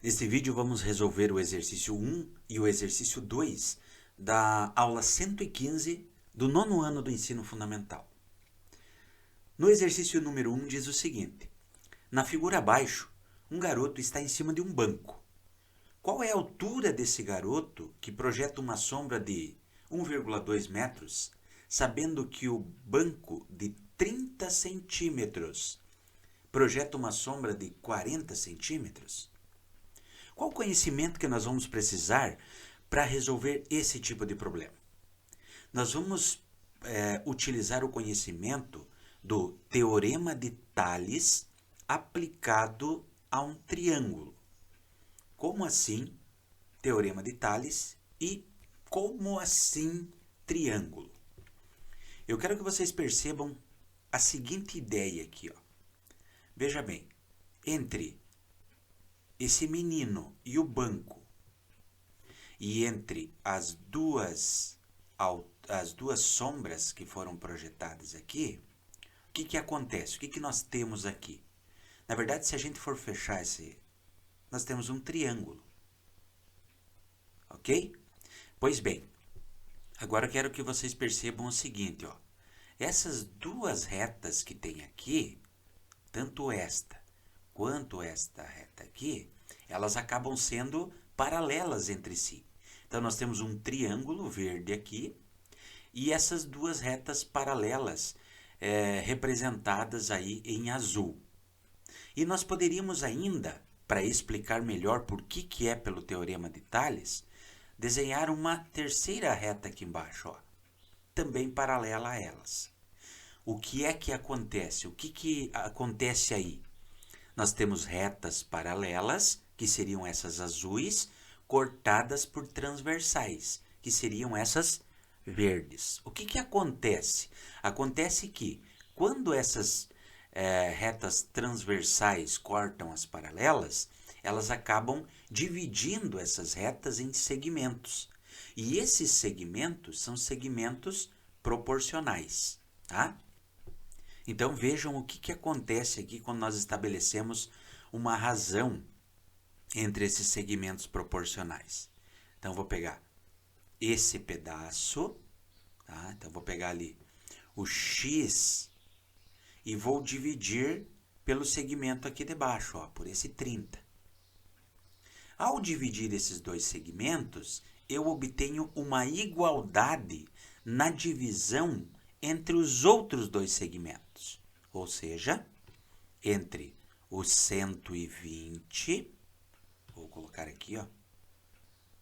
Neste vídeo vamos resolver o exercício 1 e o exercício 2 da aula 115 do nono ano do ensino fundamental. No exercício número 1 diz o seguinte: na figura abaixo, um garoto está em cima de um banco. Qual é a altura desse garoto que projeta uma sombra de 1,2 metros, sabendo que o banco de 30 centímetros projeta uma sombra de 40 centímetros? Qual o conhecimento que nós vamos precisar para resolver esse tipo de problema? Nós vamos utilizar o conhecimento do Teorema de Tales aplicado a um triângulo. Como assim Teorema de Tales e como assim triângulo? Eu quero que vocês percebam a seguinte ideia aqui, ó. Veja bem, entre esse menino e o banco, e entre as duas sombras que foram projetadas aqui, o que acontece? O que nós temos aqui? Na verdade, se a gente for fechar nós temos um triângulo. Ok? Pois bem, agora eu quero que vocês percebam o seguinte, ó. Essas duas retas que tem aqui, tanto esta quanto esta reta aqui, elas acabam sendo paralelas entre si. Então, nós temos um triângulo verde aqui e essas duas retas paralelas representadas aí em azul. E nós poderíamos ainda, para explicar melhor por que é pelo Teorema de Tales, desenhar uma terceira reta aqui embaixo, ó, também paralela a elas. O que é que acontece? O que acontece aí? Nós temos retas paralelas, que seriam essas azuis, cortadas por transversais, que seriam essas verdes. O que acontece? Acontece que, quando essas retas transversais cortam as paralelas, elas acabam dividindo essas retas em segmentos. E esses segmentos são segmentos proporcionais, tá? Então vejam o que acontece aqui quando nós estabelecemos uma razão entre esses segmentos proporcionais. Então vou pegar esse pedaço, tá? Então vou pegar ali o x e vou dividir pelo segmento aqui de baixo, ó, por esse 30. Ao dividir esses dois segmentos, eu obtenho uma igualdade na divisão entre os outros dois segmentos, ou seja, entre o 120, vou colocar aqui, ó,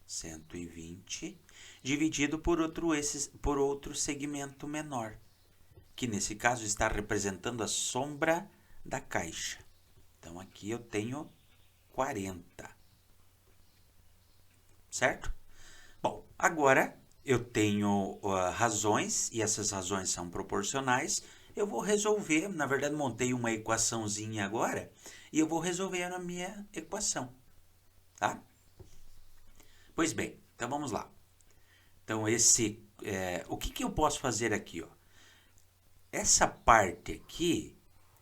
120, dividido por outro segmento menor, que nesse caso está representando a sombra da caixa. Então aqui eu tenho 40, certo? Bom, agora eu tenho razões, e essas razões são proporcionais. Eu vou resolver, na verdade montei uma equaçãozinha agora, e eu vou resolver a minha equação, tá? Pois bem, então vamos lá. Então o que eu posso fazer aqui, ó? Essa parte aqui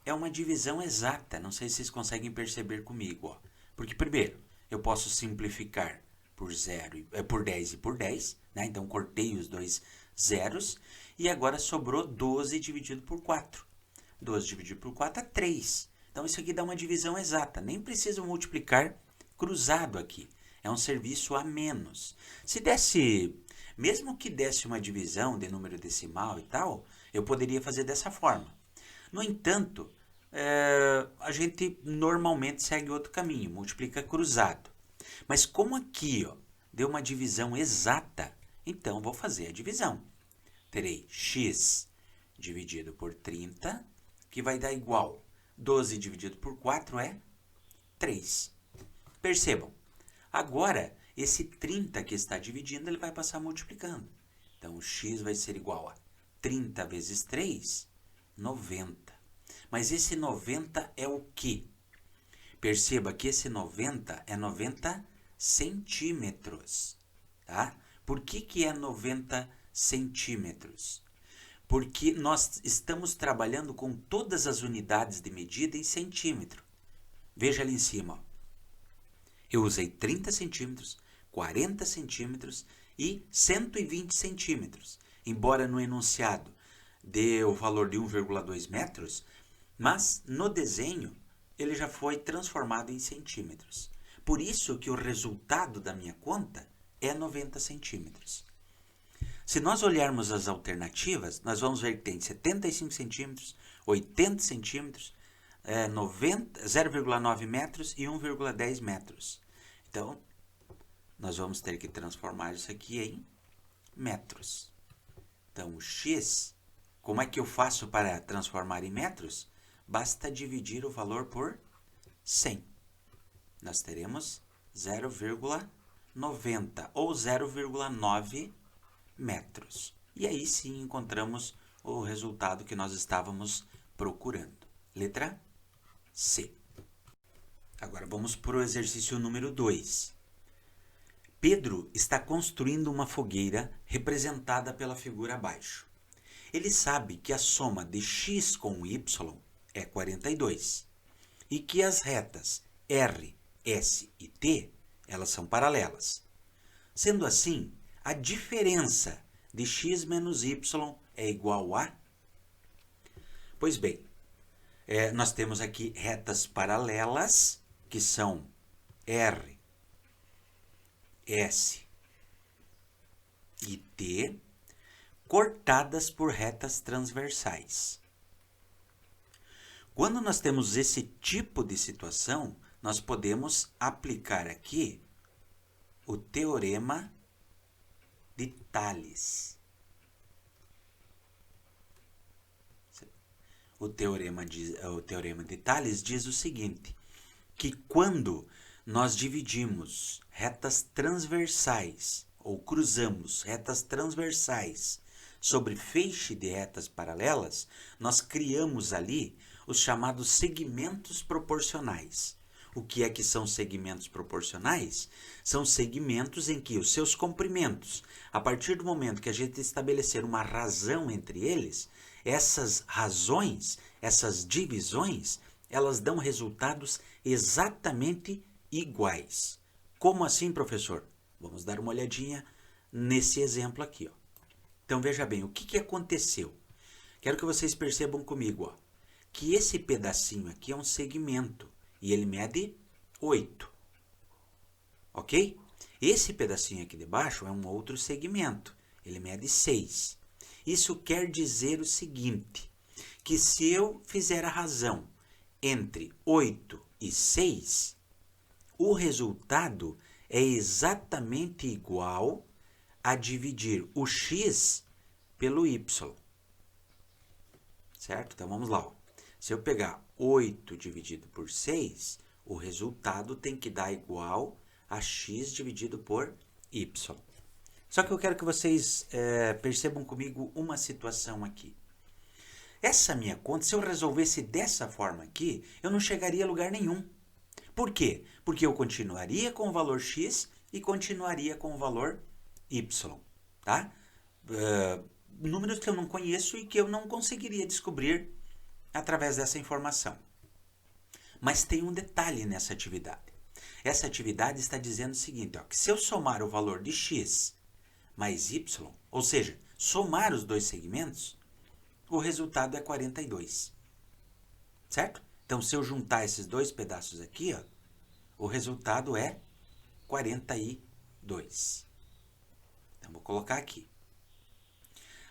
é uma divisão exata, não sei se vocês conseguem perceber comigo, ó. Porque primeiro, eu posso simplificar por 10 e por 10, né? Então cortei os dois zeros e agora sobrou 12 dividido por 4. 12 dividido por 4 é 3. Então isso aqui dá uma divisão exata, nem preciso multiplicar cruzado aqui. É um serviço a menos. Se desse, mesmo que desse uma divisão de número decimal e tal, eu poderia fazer dessa forma. No entanto, a gente normalmente segue outro caminho, multiplica cruzado. Mas como aqui, ó, deu uma divisão exata, então vou fazer a divisão. Terei x dividido por 30, que vai dar igual 12 dividido por 4 é 3. Percebam, agora esse 30 que está dividindo, ele vai passar multiplicando. Então o x vai ser igual a 30 vezes 3, 90. Mas esse 90 é o quê? Perceba que esse 90 é 90 centímetros, tá? Por que é 90 centímetros? Porque nós estamos trabalhando com todas as unidades de medida em centímetro. Veja ali em cima, ó. Eu usei 30 centímetros, 40 centímetros e 120 centímetros. Embora no enunciado dê o valor de 1,2 metros, mas no desenho ele já foi transformado em centímetros. Por isso que o resultado da minha conta é 90 centímetros. Se nós olharmos as alternativas, nós vamos ver que tem 75 centímetros, 80 centímetros, 0,9 metros e 1,10 metros. Então, nós vamos ter que transformar isso aqui em metros. Então, o x, como é que eu faço para transformar em metros? Basta dividir o valor por 100. Nós teremos 0,90 ou 0,9 metros. E aí sim encontramos o resultado que nós estávamos procurando. Letra C. Agora vamos para o exercício número 2. Pedro está construindo uma fogueira representada pela figura abaixo. Ele sabe que a soma de x com y é 42 e que as retas R, S e T, elas são paralelas. Sendo assim, a diferença de x menos y é igual a... Pois bem, nós temos aqui retas paralelas, que são R, S e T, cortadas por retas transversais. Quando nós temos esse tipo de situação, nós podemos aplicar aqui o teorema de Tales. O teorema de Tales diz o seguinte, que quando nós dividimos retas transversais, ou cruzamos retas transversais sobre feixe de retas paralelas, nós criamos ali os chamados segmentos proporcionais. O que é que são segmentos proporcionais? São segmentos em que os seus comprimentos, a partir do momento que a gente estabelecer uma razão entre eles, essas razões, essas divisões, elas dão resultados exatamente iguais. Como assim, professor? Vamos dar uma olhadinha nesse exemplo aqui, ó. Então veja bem, o que aconteceu? Quero que vocês percebam comigo, ó, que esse pedacinho aqui é um segmento. E ele mede 8. Ok? Esse pedacinho aqui de baixo é um outro segmento. Ele mede 6. Isso quer dizer o seguinte, que se eu fizer a razão entre 8 e 6, o resultado é exatamente igual a dividir o x pelo y. Certo? Então vamos lá, ó. Se eu pegar 8 dividido por 6, o resultado tem que dar igual a x dividido por y. Só que eu quero que vocês percebam comigo uma situação aqui. Essa minha conta, se eu resolvesse dessa forma aqui, eu não chegaria a lugar nenhum. Por quê? Porque eu continuaria com o valor x e continuaria com o valor y. Tá? Números que eu não conheço e que eu não conseguiria descobrir através dessa informação. Mas tem um detalhe nessa atividade. Essa atividade está dizendo o seguinte, ó, que se eu somar o valor de x mais y, ou seja, somar os dois segmentos, o resultado é 42. Certo? Então, se eu juntar esses dois pedaços aqui, ó, o resultado é 42. Então, vou colocar aqui.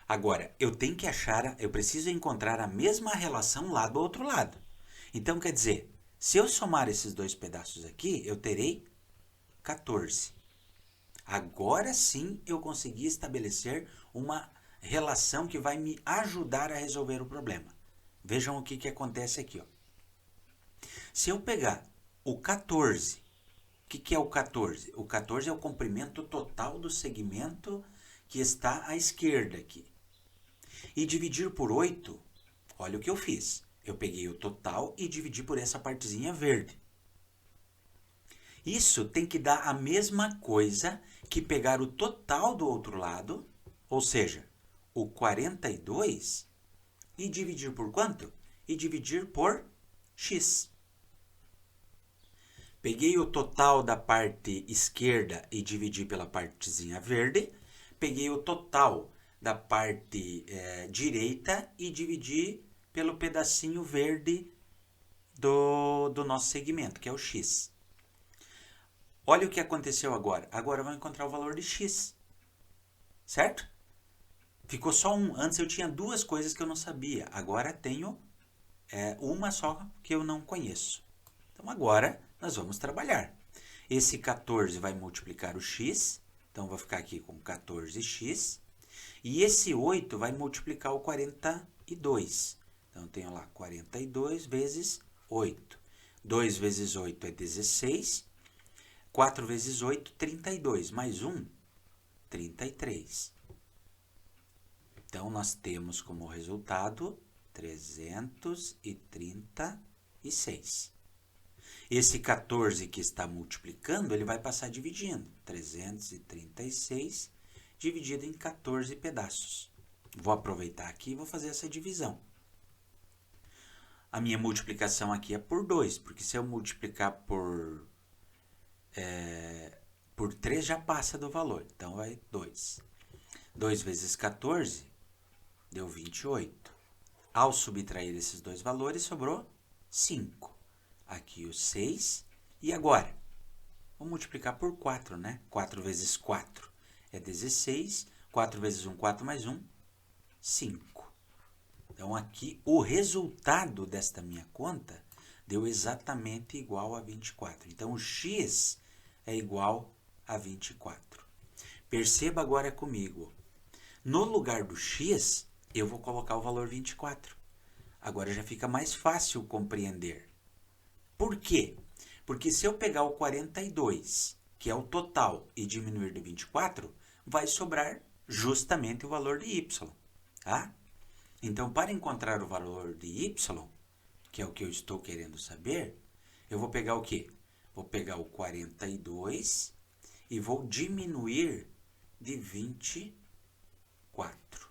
Agora, eu preciso encontrar a mesma relação lá do outro lado. Então, quer dizer, se eu somar esses dois pedaços aqui, eu terei 14. Agora sim eu consegui estabelecer uma relação que vai me ajudar a resolver o problema. Vejam o que acontece aqui, ó. Se eu pegar o 14, o que é o 14? O 14 é o comprimento total do segmento que está à esquerda aqui. E dividir por 8, olha o que eu fiz. Eu peguei o total e dividi por essa partezinha verde. Isso tem que dar a mesma coisa que pegar o total do outro lado, ou seja, o 42, e dividir por quanto? E dividir por x. Peguei o total da parte esquerda e dividi pela partezinha verde. Peguei o total da parte direita e dividi pelo pedacinho verde do nosso segmento, que é o x. Olha o que aconteceu agora. Agora eu vou encontrar o valor de x. Certo? Ficou só um. Antes eu tinha duas coisas que eu não sabia. Agora tenho uma só que eu não conheço. Então agora nós vamos trabalhar. Esse 14 vai multiplicar o x. Então eu vou ficar aqui com 14x. E esse 8 vai multiplicar o 42. Então eu tenho lá 42 vezes 8. 2 vezes 8 é 16. 4 vezes 8, 32. Mais 1, 33. Então, nós temos como resultado 336. Esse 14 que está multiplicando, ele vai passar dividindo. 336 dividido em 14 pedaços. Vou aproveitar aqui e vou fazer essa divisão. A minha multiplicação aqui é por 2, porque se eu multiplicar por 3 já passa do valor. Então, vai 2. 2 vezes 14 deu 28. Ao subtrair esses dois valores, sobrou 5. Aqui o 6. E agora? Vou multiplicar por 4, né? 4 vezes 4 é 16. 4 vezes 1, 4 mais 1, 5. Então, aqui, o resultado desta minha conta deu exatamente igual a 24. Então, o x é igual a 24. Perceba agora comigo. No lugar do x, eu vou colocar o valor 24. Agora já fica mais fácil compreender. Por quê? Porque se eu pegar o 42, que é o total, e diminuir de 24, vai sobrar justamente o valor de y. Tá? Então, para encontrar o valor de y, que é o que eu estou querendo saber, eu vou pegar o quê? Vou pegar o 42 e vou diminuir de 24.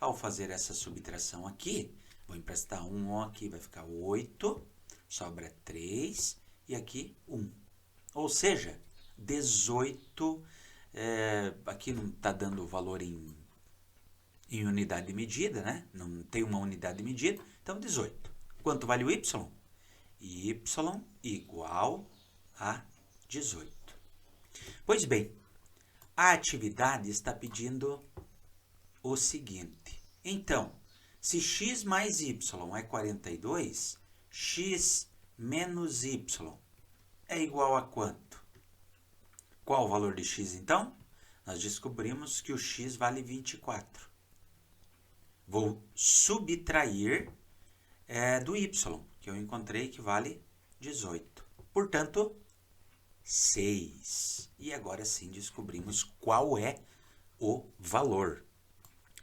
Ao fazer essa subtração aqui, vou emprestar 1 aqui, vai ficar 8, sobra 3 e aqui 1. Ou seja, 18, aqui não está dando o valor em unidade de medida, né? Não tem uma unidade de medida, então 18. Quanto vale o y? Y igual a 18. Pois bem, a atividade está pedindo o seguinte. Então, se x mais y é 42, x menos y é igual a quanto? Qual o valor de x, então? Nós descobrimos que o x vale 24. Vou subtrair do y, que eu encontrei que vale 18. Portanto, 6. E agora sim descobrimos qual é o valor.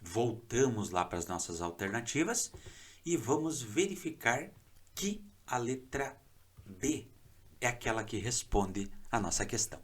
Voltamos lá para as nossas alternativas e vamos verificar que a letra B é aquela que responde a nossa questão.